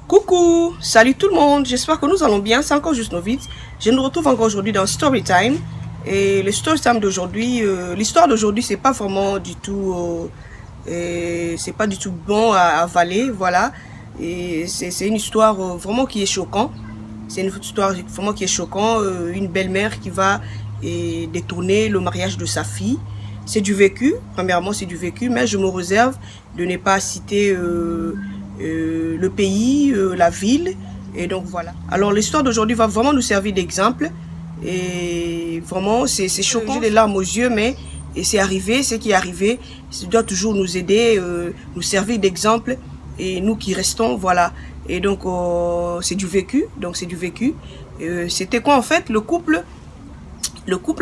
Coucou, salut tout le monde, j'espère que nous allons bien, c'est encore juste Novitz. Je nous retrouve encore aujourd'hui dans Storytime. Et le Storytime d'aujourd'hui, l'histoire d'aujourd'hui c'est pas vraiment du tout, c'est pas du tout bon à avaler, voilà. Et c'est une histoire vraiment qui est choquante. C'est une histoire vraiment qui est choquante, une belle-mère qui va détourner le mariage de sa fille. C'est du vécu, premièrement c'est du vécu, mais je me réserve de ne pas citer le pays, la ville, et donc voilà. Alors l'histoire d'aujourd'hui va vraiment nous servir d'exemple, et vraiment c'est choquant, j'ai les larmes aux yeux, mais c'est arrivé, ce qui est arrivé, ça doit toujours nous aider, nous servir d'exemple, et nous qui restons, voilà. Et donc c'est du vécu, c'était quoi en fait? Le couple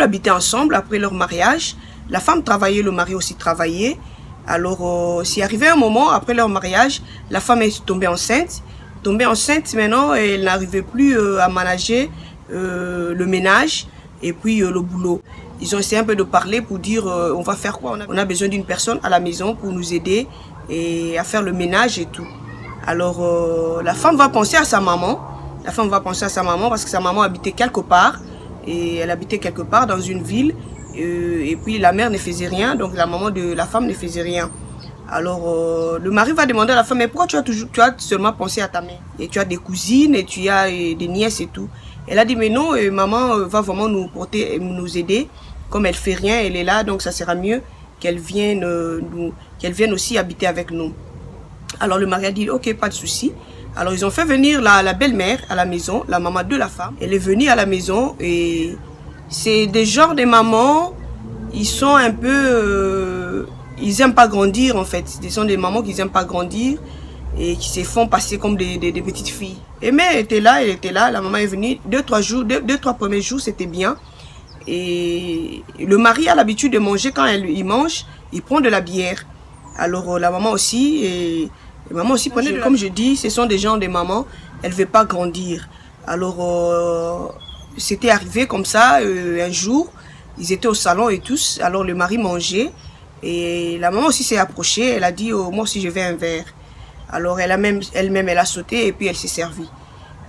habitait ensemble après leur mariage. La femme travaillait, le mari aussi travaillait. Alors, s'il arrivait un moment, après leur mariage, la femme est tombée enceinte. Maintenant, elle n'arrivait plus à manager le ménage et puis le boulot. Ils ont essayé un peu de parler pour dire, on va faire quoi? On a besoin d'une personne à la maison pour nous aider et à faire le ménage et tout. Alors, la femme va penser à sa maman. Parce que sa maman habitait quelque part. Et elle habitait quelque part dans une ville. Et puis la mère ne faisait rien, donc la maman de la femme ne faisait rien. Alors le mari va demander à la femme, mais pourquoi tu as seulement pensé à ta mère? Et tu as des cousines, et tu as des nièces et tout. Elle a dit, mais non, maman va vraiment nous aider. Comme elle fait rien, elle est là, donc ça sera mieux qu'elle vienne aussi habiter avec nous. Alors le mari a dit, ok, pas de souci. Alors ils ont fait venir la belle-mère à la maison, la maman de la femme. Elle est venue à la maison et c'est des genres de mamans, ils sont un peu, ils aiment pas grandir en fait. Ce sont des mamans qui n'aiment pas grandir et qui se font passer comme des petites filles. Et mais elle était là, la maman est venue, deux, trois premiers jours c'était bien. Et le mari a l'habitude de manger, quand il mange, il prend de la bière. Alors la maman aussi, prenait comme je dis, ce sont des genres de mamans, elles ne veulent pas grandir. Alors c'était arrivé comme ça, un jour, ils étaient au salon et tous, alors le mari mangeait, et la maman aussi s'est approchée, elle a dit, oh, moi aussi je veux un verre. Alors elle-même, elle a sauté, et puis elle s'est servie.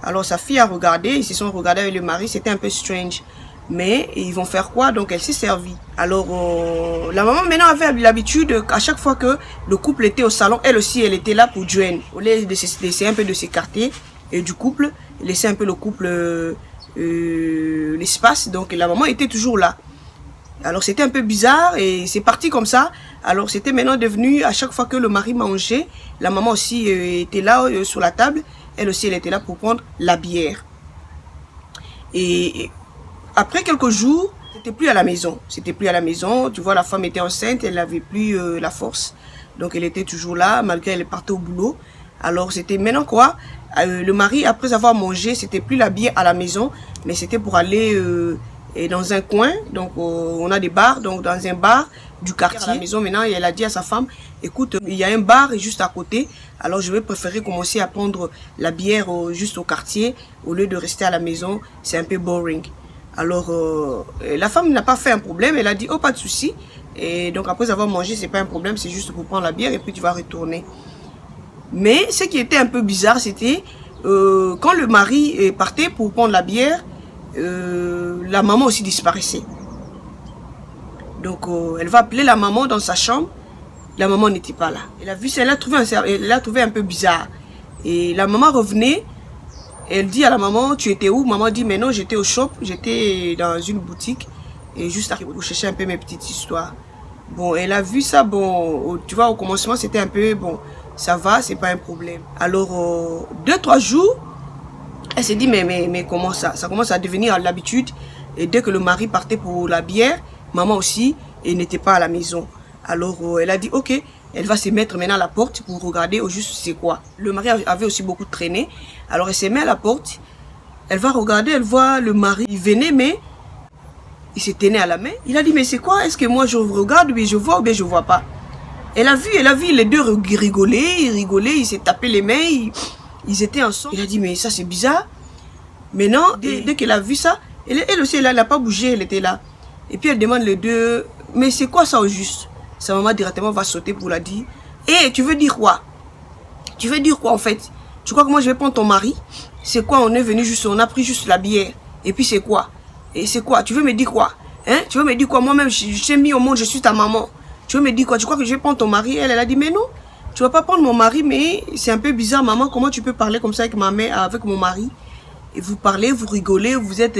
Alors sa fille a regardé, ils se sont regardés avec le mari, c'était un peu strange. Mais ils vont faire quoi? Donc elle s'est servie. Alors la maman maintenant avait l'habitude qu'à chaque fois que le couple était au salon, elle aussi elle était là pour joindre. Au lieu de laisser un peu de s'écarter et du couple, laisser un peu le couple l'espace. Donc la maman était toujours là. Alors c'était un peu bizarre et c'est parti comme ça. Alors c'était maintenant devenu, à chaque fois que le mari mangeait, la maman aussi était là sur la table. Elle aussi elle était là pour prendre la bière. Et après quelques jours, c'était plus à la maison. Tu vois, la femme était enceinte, elle n'avait plus la force. Donc elle était toujours là, malgré elle partait au boulot. Alors c'était maintenant quoi? Le mari, après avoir mangé, c'était plus la bière à la maison, mais c'était pour aller dans un coin. Donc on a des bars, donc dans un bar du quartier à la maison maintenant. Et elle a dit à sa femme, écoute, il y a un bar juste à côté. Alors je vais préférer commencer à prendre la bière juste au quartier au lieu de rester à la maison. C'est un peu boring. Alors, la femme n'a pas fait un problème, elle a dit, oh, pas de souci. Et donc, après avoir mangé, c'est pas un problème, c'est juste pour prendre la bière et puis tu vas retourner. Mais ce qui était un peu bizarre, c'était quand le mari partait pour prendre la bière, la maman aussi disparaissait. Donc, elle va appeler la maman dans sa chambre, la maman n'était pas là. Elle a vu ça, elle a trouvé un peu bizarre. Et la maman revenait. Elle dit à la maman, tu étais où? Maman dit, mais non, j'étais au shop, j'étais dans une boutique et juste arrivé pour chercher un peu mes petites histoires. Bon, elle a vu ça, bon, tu vois, au commencement, c'était un peu, bon, ça va, c'est pas un problème. Alors, 2-3 jours, elle s'est dit, mais comment ça? Ça commence à devenir l'habitude. Et dès que le mari partait pour la bière, maman aussi, elle n'était pas à la maison. Alors, elle a dit, ok, elle va se mettre maintenant à la porte pour regarder au juste c'est quoi. Le mari avait aussi beaucoup traîné. Alors elle se met à la porte. Elle va regarder, elle voit le mari. Il venait, mais il se tenait à la main. Il a dit, mais c'est quoi? Est-ce que moi je regarde, mais je vois ou bien je vois pas? Elle a vu les deux rigolaient, ils s'est tapé les mains, ils étaient ensemble. Il a dit, mais ça c'est bizarre. Maintenant, dès qu'elle a vu ça, elle aussi, elle n'a pas bougé, elle était là. Et puis elle demande les deux, mais c'est quoi ça au juste? Sa maman directement va sauter pour la dire. Eh, tu veux dire quoi? Tu veux dire quoi en fait? Tu crois que moi je vais prendre ton mari? C'est quoi? On est venu juste, on a pris juste la bière. Et puis c'est quoi? Et c'est quoi? Tu veux me dire quoi? Hein? Tu veux me dire quoi? Moi-même, je t'ai mis au monde, je suis ta maman. Tu veux me dire quoi? Tu crois que je vais prendre ton mari? Elle a dit, mais non. Tu vas pas prendre mon mari, mais c'est un peu bizarre, maman. Comment tu peux parler comme ça avec ma mère, avec mon mari? Et vous parlez, vous rigolez, vous êtes,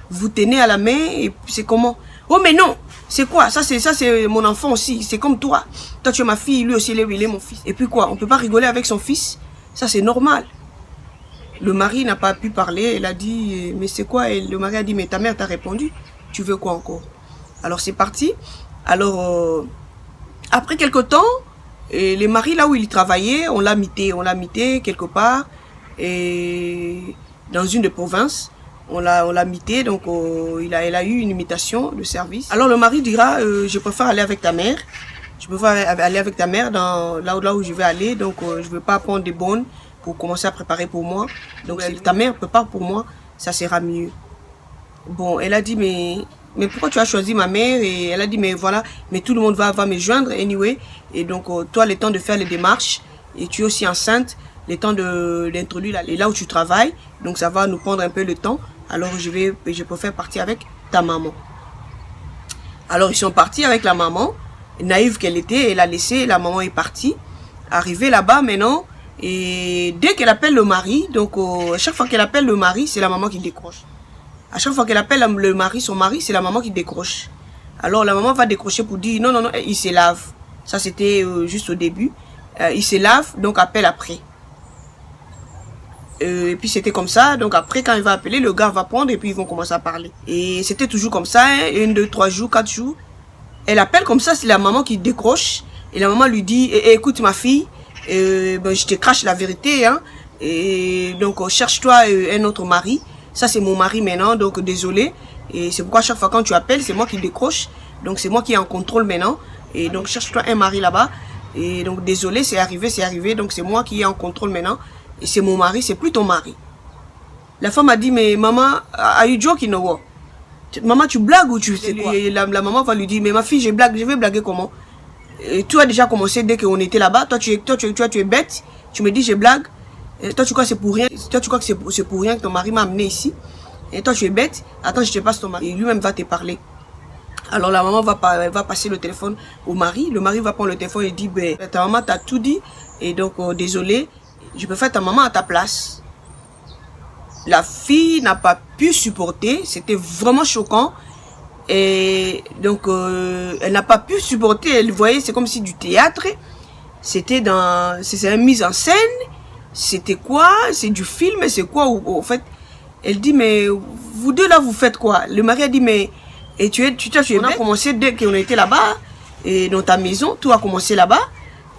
vous tenez à la main, et puis c'est comment? Oh, mais non! C'est quoi? Ça, c'est mon enfant aussi. C'est comme toi. Toi, tu es ma fille, lui aussi, il est mon fils. Et puis quoi? On peut pas rigoler avec son fils? Ça, c'est normal. Le mari n'a pas pu parler. Elle a dit, mais c'est quoi? Et le mari a dit, mais ta mère t'a répondu. Tu veux quoi encore? Alors, c'est parti. Alors, après quelque temps, et les maris, là où il travaillait, on l'a mité quelque part, et dans une des provinces, on l'a mité, donc elle a eu une imitation de service. Alors le mari dira, je préfère aller avec ta mère, je préfère aller avec ta mère dans là où je vais aller, donc je ne veux pas prendre des bonnes pour commencer à préparer pour moi. Donc si ta mère prépare pour moi, ça sera mieux. Bon, elle a dit, mais pourquoi tu as choisi ma mère? Et elle a dit, mais voilà, mais tout le monde va me joindre anyway. Et donc, toi, le temps de faire les démarches, et tu es aussi enceinte, le temps d'introduire là où tu travailles. Donc, ça va nous prendre un peu le temps. Alors, je préfère partir avec ta maman. Alors, ils sont partis avec la maman. Naïve qu'elle était, elle a laissé, la maman est partie. Arrivée là-bas maintenant, et dès qu'elle appelle le mari, donc à chaque fois qu'elle appelle le mari, c'est la maman qui décroche. À chaque fois qu'elle appelle le mari, son mari, c'est la maman qui décroche. Alors la maman va décrocher pour dire non, non, non, il se lave. Ça c'était juste au début. Il se lave, donc appelle après. Et puis c'était comme ça, donc après quand il va appeler, le gars va prendre et puis ils vont commencer à parler. Et c'était toujours comme ça, hein, 1, 2, 3 jours, 4 jours. Elle appelle comme ça, c'est la maman qui décroche. Et la maman lui dit, écoute ma fille, ben, je te crache la vérité, hein. Et donc cherche-toi un autre mari. Ça c'est mon mari maintenant, donc désolé. Et c'est pourquoi chaque fois quand tu appelles, c'est moi qui décroche. Donc c'est moi qui est en contrôle maintenant. Et donc cherche-toi un mari là-bas. Et donc désolé, c'est arrivé. Donc c'est moi qui est en contrôle maintenant. Et c'est mon mari, c'est plus ton mari. La femme a dit, mais maman, are you joking or what? Maman, tu blagues ou tu sais quoi? Et la maman va lui dire, mais ma fille, je vais blaguer comment? Et tu as déjà commencé dès qu'on était là-bas. Toi, tu es bête. Tu me dis, je blague. Et toi, tu crois que c'est pour rien. Toi, tu crois que c'est pour rien que ton mari m'a amené ici. Et toi, tu es bête. Attends, je te passe ton mari. Et lui-même va te parler. Alors, la maman va passer le téléphone au mari. Le mari va prendre le téléphone et dit, ben, ta maman t'a tout dit. Et donc, désolé, je peux faire ta maman à ta place. La fille n'a pas pu supporter. C'était vraiment choquant. Et donc, elle n'a pas pu supporter. Elle voyait, c'est comme si du théâtre. C'était une mise en scène. C'était quoi? C'est du film, c'est quoi? En fait, elle dit, mais vous deux là, vous faites quoi? Le mari a dit, mais et on a commencé dès qu'on était là-bas, et dans ta maison, tout a commencé là-bas,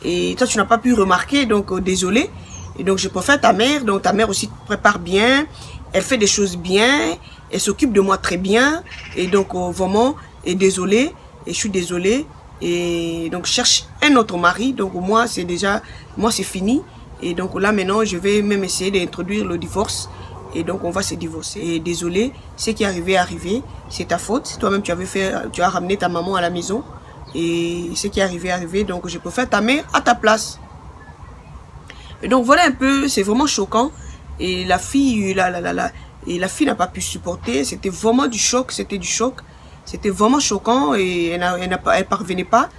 et toi, tu n'as pas pu remarquer, donc désolé. Et donc, je préfère ta mère, donc ta mère aussi prépare bien, elle fait des choses bien, elle s'occupe de moi très bien, et donc vraiment, et désolé, et je suis désolée, et donc cherche un autre mari, donc moi, c'est fini. Et donc là maintenant, je vais même essayer d'introduire le divorce. Et donc on va se divorcer. Et désolé, ce qui est arrivé, c'est ta faute. Toi-même tu as ramené ta maman à la maison. Et ce qui est arrivé, donc je préfère ta mère à ta place. Et donc voilà un peu, c'est vraiment choquant. Et la fille, la fille n'a pas pu supporter. C'était vraiment du choc, c'était vraiment choquant. Et elle parvenait pas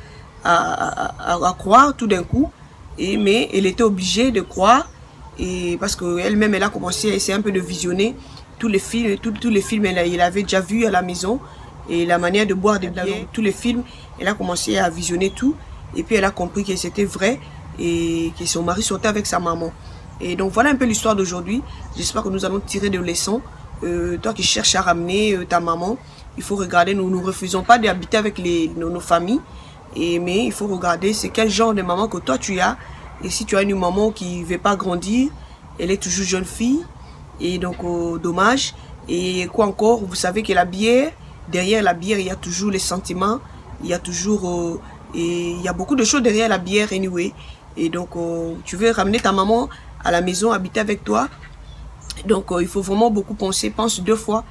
à croire tout d'un coup. Mais elle était obligée de croire, et parce qu'elle-même, elle a commencé à essayer un peu de visionner tous les films, elle avait déjà vu à la maison, et la manière de boire des bières, tous les films, elle a commencé à visionner tout, et puis elle a compris que c'était vrai, et que son mari sortait avec sa maman. Et donc voilà un peu l'histoire d'aujourd'hui. J'espère que nous allons tirer des leçons. Toi qui cherches à ramener ta maman, il faut regarder, nous ne refusons pas d'habiter avec nos familles. Mais il faut regarder c'est quel genre de maman que toi tu as. Et si tu as une maman qui ne veut pas grandir, elle est toujours jeune fille. Et donc dommage. Et quoi encore, vous savez que la bière, derrière la bière, il y a toujours les sentiments. Il y a toujours et il y a beaucoup de choses derrière la bière anyway. Et donc tu veux ramener ta maman à la maison, habiter avec toi. Donc il faut vraiment beaucoup penser, pense 2 fois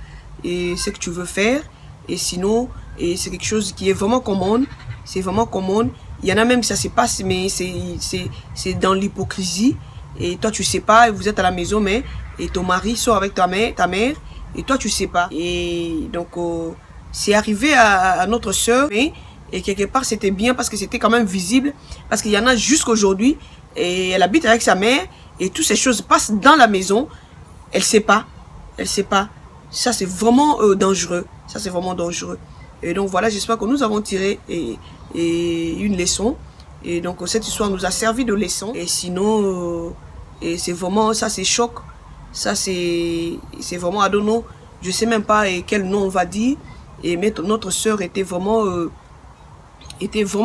et ce que tu veux faire. Et sinon, c'est quelque chose qui est vraiment commun. C'est vraiment commun. Il y en a même, ça se passe, mais c'est dans l'hypocrisie. et toi tu sais pas, vous êtes à la maison, mais et ton mari sort avec ta mère, et toi tu sais pas. Et donc c'est arrivé à notre sœur, et quelque part c'était bien parce que c'était quand même visible, parce qu'il y en a jusqu'aujourd'hui, et elle habite avec sa mère, et toutes ces choses passent dans la maison, elle sait pas, ça c'est vraiment dangereux, ça c'est vraiment dangereux. Et donc voilà, j'espère que nous avons tiré une leçon, et donc cette histoire nous a servi de leçon, et sinon et c'est vraiment, ça c'est choc, ça c'est vraiment Adono, je sais même pas quel nom on va dire, et mais notre sœur était vraiment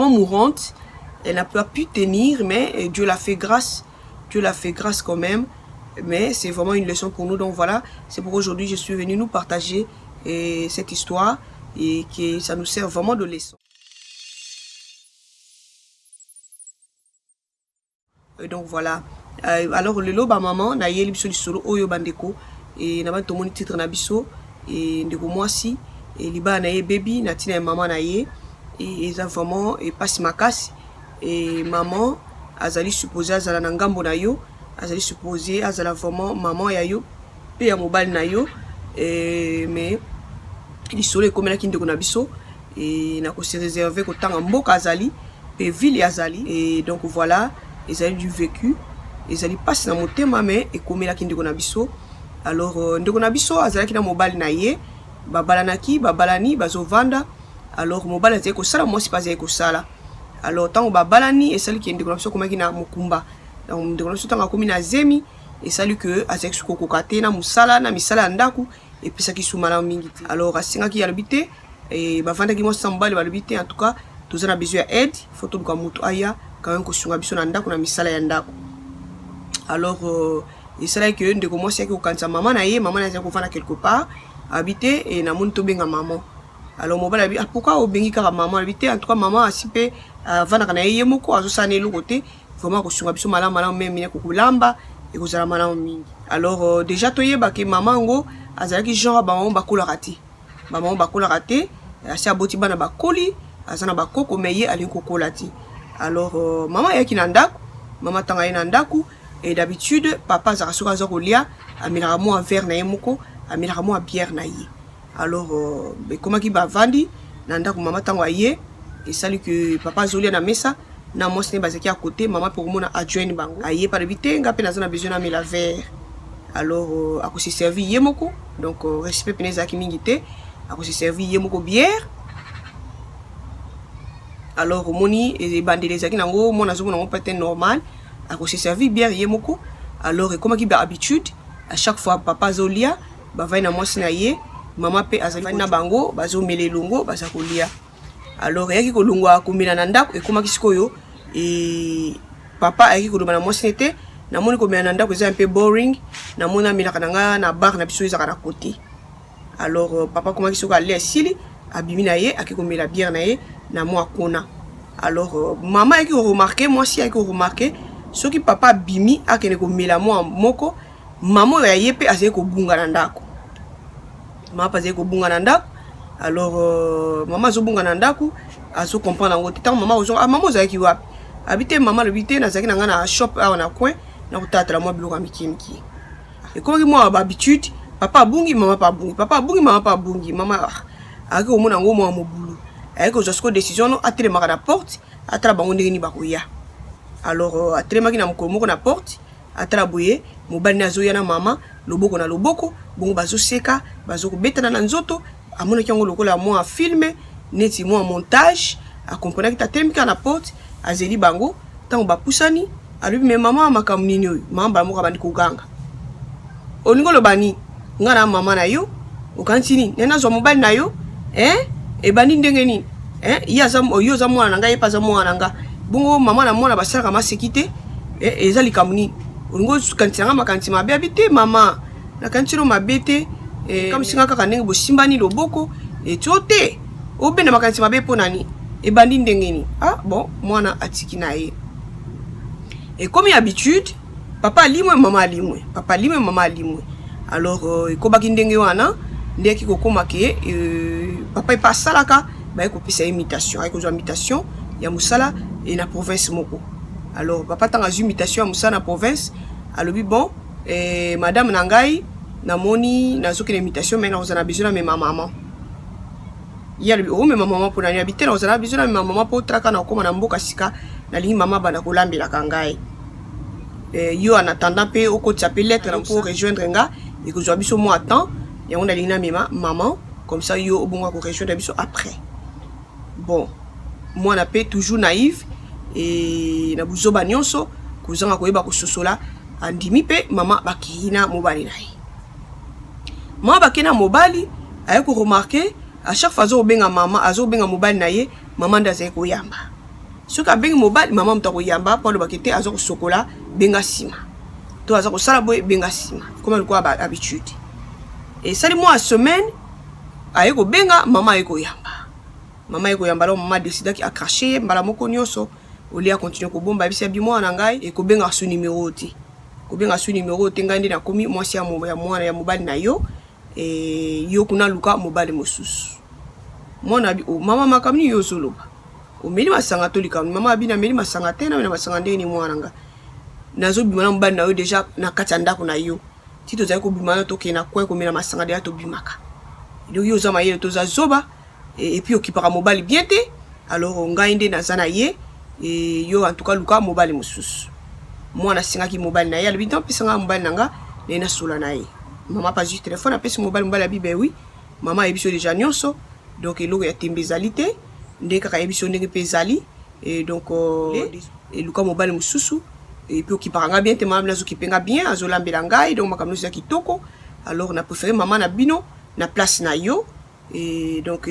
mourante, elle n'a pas pu tenir, mais Dieu l'a fait grâce, quand même, mais c'est vraiment une leçon pour nous. Donc voilà, c'est pourquoi aujourd'hui je suis venue nous partager cette histoire, et que ça nous sert vraiment de leçon. Et donc voilà, alors le loba maman na yeli biso lisolo oyo bandeko, et na ba tomoni titre na biso, et ndeko mwasi et liba na ye baby na tina maman na ye, et eza vraiment et passe makasi, et maman azali supposé azala na ngambo na yo, azali supposé azala vraiment maman ya yo pe ya mobali na yo, mais lisolo ekomela ndeko na biso, et na ko se réserver ko tanga mboka azali pe ville azali, et donc voilà, ezali du vécu, ezali passe na motema, mais ekomela ndeko na biso. Alors ndeko na biso azalaki na mobali na ye, babalani bazovanda, alors mobali azali kosala, mwasi pa azali kosala. Alors tango babalani esali ki ndeko na biso komaki na mokumba, donc ndeko na biso tango akomi na zemi esali que azali kokoka te na musala na misala ya ndaku, epesaki su malamu mingi te. Alors asengaki alobi te, bavandaki mwasi na mobali balobi te, en tout cas toza na besoin ya aide, faut toluka moto aya quand même kosunga biso na ndaku na misala ya ndaku. Alors esalaki que ndeko mwasi yaki kokanisa mama na ye, mama na ye azali kovanda quelque part habité, et na moni tobenga maman. Alors mobali abi pourquoi obengi kaka maman, habité en tout cas maman asi pe avandaka na ye moko azosala eloko te, vraiment kosunga biso malamu même mine kokulamba ekozala malamu mingi. Alors déjà toyebaki maman ngo azalaki genre bamamo bakolaka te, bamamo bakolaka te, asi aboti bana bakoli aza na bakoko, mais ye alingi kokola te. Alors maman ayaki na ndaku, maman tanga ye na ndaku, et d'habitude papa azaka soki aza kolia amelaka mwa verre na ye moko, amelaka mwa bière na ye. Alors ekomaki bavandi na ndaku, mama tango aye esali que papa azolia na mesa na mwasi ne bazaki à côté, mama pe komona adjoint bango aye palobi te nga pe naza na besoin na mela verre. Alors akosi servi ye moko, donc respect pene ezalaki mingi te, akosi servi ye moko bière. Alors omoni ebandeli ezalaki nango, mona azomona ngo peut-être normal, akosi servi bière ye moko. Alors ekomaki ba habitude, à chaque fois papa azolia bavai na mwasi na ye, mama pe azali na bango bazomela elongo baza kolia. Alors eyaki kolongwa komela na ndako, ekomaki sikoyo papa ayaki koloba na mwasi nete namoni komela na ndako eza un peu boring, namoni amelaka na nga na bar na biso ezaka na côté. Alors papa komaki soko alia esili abimi na ye aki komela bière na ye na mwa kona. Alors mama ayaki koremarke, mwasi ayaki koremarke soki papa abimi akende komela mwa moko, mama oyo ya ye pe azali kobunga na ndako, mama pa azali kobunga na ndako. Alors mama azobunga na ndako azo comprendre ngo tant mama ozo mama ozalaki wapi, habité mama le bité nazaki na nga na shop awa na coin na kotata la mwa biloko mikimiki. Et comme moi habitude papa abungi mama pa abungi, papa abungi mama pa abungi, mama aki komona ngo mwa mobulu ayaki kozwa siko décision no atelemaka na porte atala bango ndenge ni bakoya. Alors atelemaki na mokolo moko na porte atala boye mobali na azoya na mama loboko na loboko, bongo bazoseka bazokobetana na nzoto, amonaki yango lokola mwa filme neti mwa montage, akomponaki tatelemika na porte azeli bango tango bapusani alobi me mama makambo nini oyo, mama bamoko bandi koganga olingo lobani nga na mama na yo okanisi nini nena zwa mobali na yo ebandi ndenge nini ye aza yo aza mwana na nga ye pa aza mwana na nga, bongo mama na mwana basalaka maseki te eza likambo nini olingo kanisi nanga makanisi mabe abi te mama nakanisi no mabe te kamisinga kaka ndenge bosimbani loboko etio te obenda makanisi mabe mpo nani ebandi ndenge nini. Bon mwana atiki na ye ekomi habitude, papa alimwe mama alimwe, papa alimwe mama alimwe. Alors ekobaki ndenge wana ndeki kokoma ke papa epa asalaka baye kopesa imitation, aye kozwa imitation ya musala na province moko. Alors papa tanga zu imitation ya musala na province alobi bon madame nangai namoni nazoki invitation mais na besoin na ma maman ya alobi oh mais ma maman pour na habiter na besoin na ma maman pour traka na koma na mboka sika na lingi mama bana kolambela kangai yo en attendant pe okotisa pe lettre pour rejoindre nga et que zo biso mo attend ya on a lingi na mema maman comme ça yo obonga ko rejoindre biso après bon moi na pe toujours naïve et na buzoba nyonso kozanga koyeba ko sosola andimi pe mama bakina mobali naye mama bakina mobali aye ko remarquer à chaque fois zo benga mama azo benga mobali naye mama ndaze ko yamba soki abengi mobali mama mta ko yamba pa lo bakete azo ko sokola benga sima to azo ko sala boy benga sima comme le quoi habitude et sali moi semaine aye ko benga mama aye ko yamba lo mama décida ki a craché mbala moko nyonso olia continuer ko bomba bisi abi mwana ngai e ko benga su numéro ti ko benga su numéro te ngandi na komi mwasi ya mwana ya mobali na yo e yo kuna luka mobali mosusu mwana bi o mama makamni yo zoloba o meli masanga to lika mama abi na meli masanga te na masanga ndeni mwana nga nazo bimana mobali na yo déjà na kati ndako na yo ti to zai ko bimana to ke na kwen ko mena masanga de to bimaka donc yo zama yele to za zoba et puis okipaka mobali bien te alors ngai nde nazana ye et yo en tout cas luka mobali mosusu mwana singaki mobali na ye alobi tant pisanga mobali nanga na sola na ye mama pas juste téléphone apesi mobali abi ben oui mama ebiso déjà nyonso donc eloko ya tembezalité nde kaka ebiso ndenge pezali et donc et luka mobali mosusu et puis okipaka nga bien te mama nazo kipenga bien azolambela ngai donc makamno ya kitoko alors na préféré mama na bino na place na yo et donc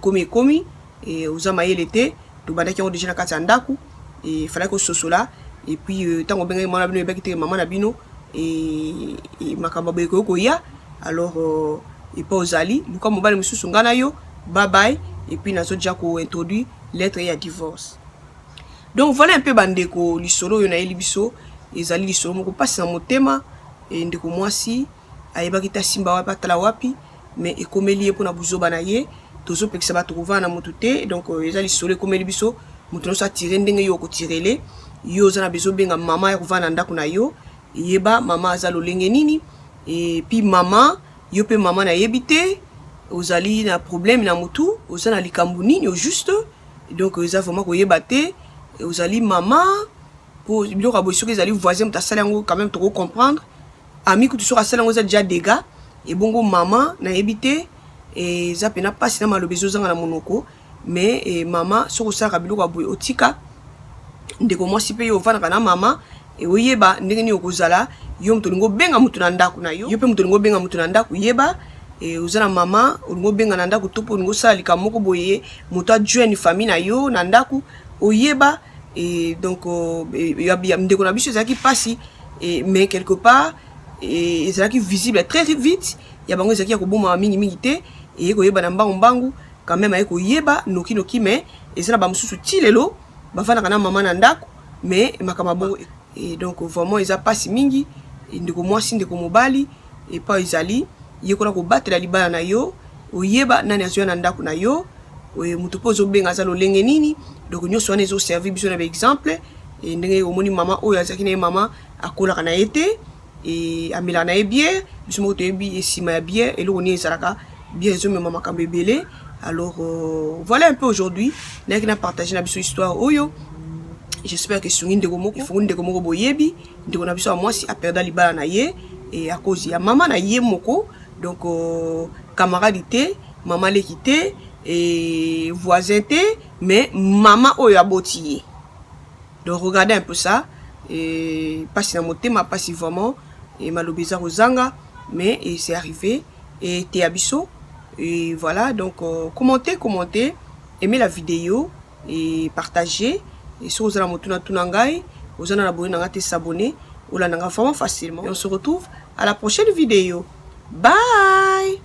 komi et ozama yele te to bandaki on déjà na kati ndaku et fallait ko sosola et puis tango benga mama bino ebaki te mama na bino et makamba boyeko ko ya alors et pas ozali luka mobali mususu ngana yo bye bye et puis nazo déjà ko introduit lettre ya divorce donc voilà un peu bandeko lisolo yo na elibiso ezali lisolo moko pasi na motema et ndeko mwasi ayebaki ta simba wa patala wapi mais ekomeli pour na buzoba na ye tozo pekisa ba trouva na motu te donc ezali lisolo ekomeli biso motu no sa tirer ndenge yo ko tirele yo za na bezo benga mama ya kuvana ndako na yo yeba mama azalo lenge nini et puis mama yo pe mama na yebite ozali na problème na mutu ozana likambu nini au juste donc eza vraiment ko yebate ozali mama pour biloko aboyso ezali voisin mutasala yango quand même to comprendre ami que tu sera sala yango za déjà dégâts et bongo mama na yebite et za pena pasi na malobezo zanga na monoko mais mama soko sala biloko aboy otika ndeko mwasi pe yo vana kana mama e oyeba ndenge ni okozala yo mutu lingo benga mutu na ndako na yo pe mutu lingo benga mutu na ndako yeba e ozana mama lingo benga na ndako topo lingo sala likamoko boye mutu a joindre famille na yo na ndako oyeba et donc ya ndeko na biso ezaki pasi et mais quelque part et ezaki visible très vite ya bango ezaki ya koboma mingi te et koyeba na mbangu quand même ayeko yeba noki mais ezana ba mususu tilelo bafana kana mama na ndako mais makama bongo et donc vraiment ils a pas si mingi ndeko mwasi ndeko mobali et pas izali yekona ko batela libala na yo oyeba nani azoya na ndako na yo mutu pozo benga za lolenge nini donc nyoso wana ezo servir biso na exemple et ndenge omoni mama oyo azaki na mama akola kana ete et amela na bière biso mo to yebi esima ya bière eloko ni ezalaka bien ezo mema makambo ebele alors voilà un peu aujourd'hui na partager na biso histoire oyo. J'espère que sur une de gomo boyebi de gona biso moi si a perdu libala na ye et à cause ya maman na ye moko donc camaradité maman l'équité et voisinté mais maman oyo aboti donc regardez un peu ça et pas si na motema pas si vraiment et malobeza rozanga mais c'est arrivé et te abiso et voilà donc commentez aimez la vidéo et partagez. Et si vous avez un tunangai, vous avez s'abonner, vous avez vraiment facilement. Et on se retrouve à la prochaine vidéo. Bye!